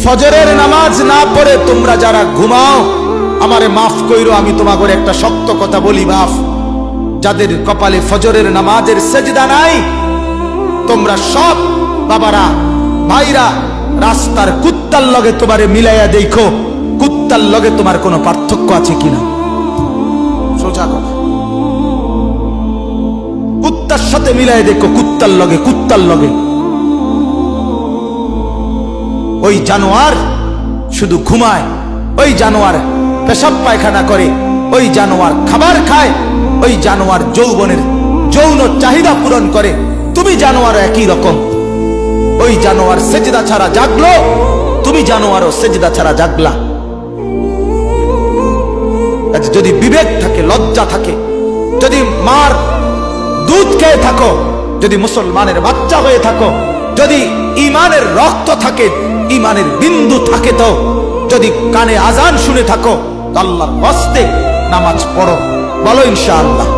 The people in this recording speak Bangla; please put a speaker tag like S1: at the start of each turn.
S1: ফজরের নামাজ না পড়ে তোমরা যারা ঘুমাও, আমারে মাফ কইরো, আমি তোমাকে একটা শক্ত কথা বলি বাপ, যাদের কপালে ফজরের নামাজের সেজদা নাই, তোমরা সব বাবারা ভাইরা রাস্তার কুত্তার লগে তোমারে মিলাইয়া দেখো, কুত্তার লগে তোমার কোনো পার্থক্য আছে কিনা। সোজা কথা, কুত্তার সাথে মিলাই দেখো, কুত্তার লগে, কুত্তার লগে। ওই জানোয়ার শুধু ঘুমায়, ওই জানোয়ার পেশাব পায়খানা করে, ওই জানোয়ার খাবার খায়, ওই জানোয়ার যৌবনের যৌন চাহিদা পূরণ করে। তুমি জানোয়ার একই রকম, ওই জানোয়ার সেজদা ছাড়া জাগলো, তুমি জানোয়ারও সেজদা ছাড়া জাগলা। যদি বিবেক থাকে, লজ্জা থাকে, যদি মার দুধ খেয়ে থাকো, যদি মুসলমানের বাচ্চা হয়ে থাকো, যদি ইমানের রক্ত থাকে, ইমানের বিন্দু থাকে, তো যদি কানে আজান শুনে থাকো, আল্লাহর হস্তে নামাজ পড়ো। বলো ইনশাআল্লাহ।